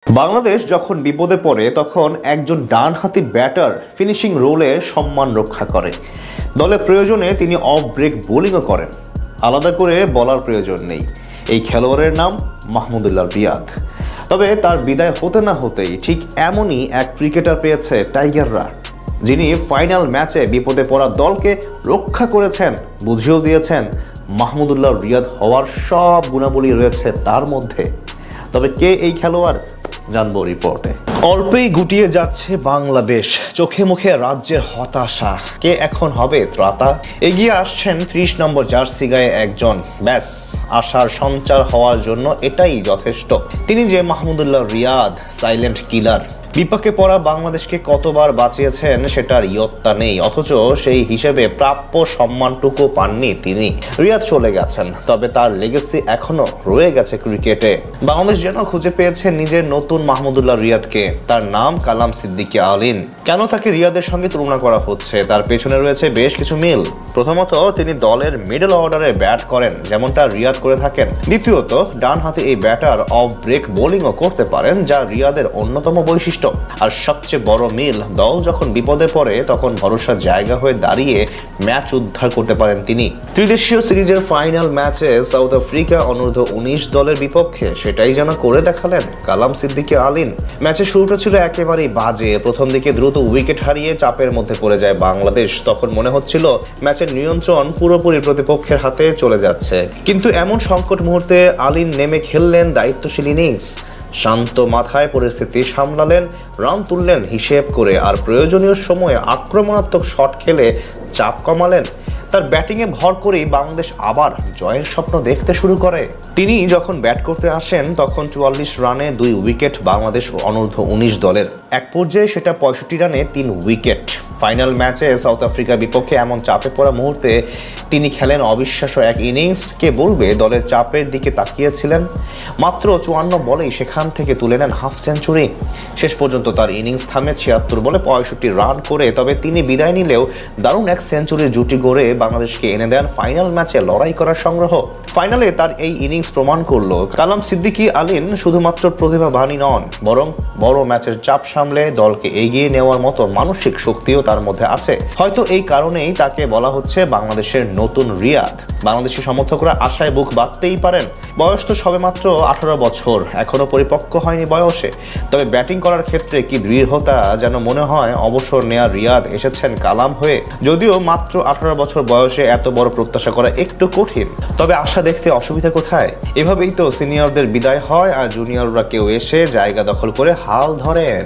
বাংলাদেশ যখন বিপদে পড়ে তখন একজন ডানহাতি ব্যাটার ফিনিশিং রোলে সম্মান রক্ষা করে। দলের প্রয়োজনে তিনি অফ ব্রেক বোলিংও করেন। আলাদা করে বলার প্রয়োজন নেই, এই খেলোয়াড়ের নাম মাহমুদুল্লাহ রিয়াদ। তবে তার বিদায় হতে না হতেই ঠিক এমনই এক ক্রিকেটার পেয়েছে টাইগাররা, যিনি ফাইনাল ম্যাচে বিপদে পড়া দলকে রক্ষা করেছেন, বুঝিয়েও দিয়েছেন মাহমুদুল্লাহ রিয়াদ হওয়ার সব গুণাবলী রয়েছে তার মধ্যে। তবে কে এই খেলোয়াড় জানবো রিপোর্টে। অল্পেই গুটিয়ে যাচ্ছে বাংলাদেশ, চোখে মুখে রাজ্যের হতাশা। কে এখন হবে ত্রাতা? এগিয়ে আসছেন 30 নম্বর জার্সি গায়ে একজন, ব্যাস আশার সঞ্চার হওয়ার জন্য এটাই যথেষ্ট। তিনি যে মাহমুদুল্লাহ রিয়াদ, সাইলেন্ট কিলার। বিপাকে পড়া বাংলাদেশকে কতবার বাঁচিয়েছেন সেটার ইয়ত্তা নেই, অথচ সেই হিসেবে প্রাপ্য সম্মানটুকু পাননি তিনি। রিয়াদ চলে গেছেন, তবে তার লেগেসি এখনো রয়ে গেছে ক্রিকেটে। বাংলাদেশ যেন খুঁজে পেয়েছে নিজের নতুন মাহমুদুল্লাহ রিয়াদকে। তার নাম কালাম সিদ্দিকী আলিন। কেন তাকে রিয়াদের সঙ্গে তুলনা করা হচ্ছে? তার পেছনে রয়েছে বেশ কিছু মিল। প্রথমত, তিনি দলের মিডল অর্ডারে ব্যাট করেন, যেমনটা রিয়াদ করে থাকেন। দ্বিতীয়ত, ডান হাতে এই ব্যাটার অফ ব্রেক বোলিংও করতে পারেন, যা রিয়াদের অন্যতম বৈশিষ্ট্য। আর সবচেয়ে বড় মিল, দল যখন বিপদে পড়ে তখন ভরসার জায়গা হয়ে দাঁড়িয়ে ম্যাচ উদ্ধার করতে পারেন তিনি। ত্রিদেশীয় সিরিজের ফাইনাল ম্যাচে সাউথ আফ্রিকা অনূর্ধ্ব-19 দলের বিপক্ষে সেটাই যেন করে দেখালেন কালাম সিদ্দিকী আলিন। ম্যাচের শুরুটা ছিল একেবারেই বাজে। প্রথম দিকে দ্রুত উইকেট হারিয়ে চাপের মধ্যে পড়ে যায় বাংলাদেশ। তখন মনে হচ্ছিল ম্যাচের নিয়ন্ত্রণ পুরোপুরি প্রতিপক্ষের হাতে চলে যাচ্ছে। কিন্তু এমন সংকট মুহূর্তে আলিন নেমে খেললেন দায়িত্বশীল ইনিংস। শান্ত মাথায় পরিস্থিতি সামলালেন, রান তুললেন হিসেব করে, আর প্রয়োজনীয় সময়ে আক্রমণাত্মক শট খেলে চাপ কমালেন। তার ব্যাটিংয়ে ভর করেই বাংলাদেশ আবার জয়ের স্বপ্ন দেখতে শুরু করে। তিনি যখন ব্যাট করতে আসেন তখন 44 রানে 2 উইকেট বাংলাদেশ অনূর্ধ্ব-19 দলের। এক পর্যায়ে সেটা 65 রানে 3 উইকেট। ফাইনাল ম্যাচে সাউথ আফ্রিকার বিপক্ষে এমন চাপে পড়া মুহূর্তে তিনি খেলেন অবিশ্বাস্য এক ইনিংস। কে বলবে দলের চাপের দিকে তাকিয়েছিলেন? মাত্র 54 বলেই সেখান থেকে তুলে নেন হাফ সেঞ্চুরি। শেষ পর্যন্ত তার ইনিংস থামে 76 বলে 65 রান করে। তবে তিনি বিদায় নিলেও দারুণ এক সেঞ্চুরির জুটি গড়ে বাংলাদেশকে এনে দেন ফাইনাল ম্যাচে লড়াই করার সংগ্রহ। ফাইনালে তার এই ইনিংস প্রমাণ করলো কালাম সিদ্দিকী আলিন শুধুমাত্র প্রতিভাবানই নন, বরং বড় ম্যাচের চাপ সামলে দলকে এগিয়ে নেওয়ার মতো মানসিক শক্তিও তার মধ্যে আছে। হয়তো এই কারণেই তাকে বলা হচ্ছে বাংলাদেশের নতুন রিয়াদ। বাংলাদেশি সমর্থকরা আশায় বুক বাঁধতেই পারেন। বয়স তো সবেমাত্র 18 বছর, এখনো পরিপক্ক হয়নি বয়সে। তবে ব্যাটিং করার ক্ষেত্রে কি দৃঢ়তা, যেন মনে হয় অবসর নেয়া রিয়াদ এসেছেন কালাম হয়ে। যদিও মাত্র 18 বছর বয়সে এত বড় প্রত্যাশা করা একটু কঠিন, তবে আশা দেখতে অসুবিধা কোথায়? এভাবেই তো সিনিয়রদের বিদায় হয় আর জুনিয়ররা কেউ এসে জায়গা দখল করে হাল ধরেন।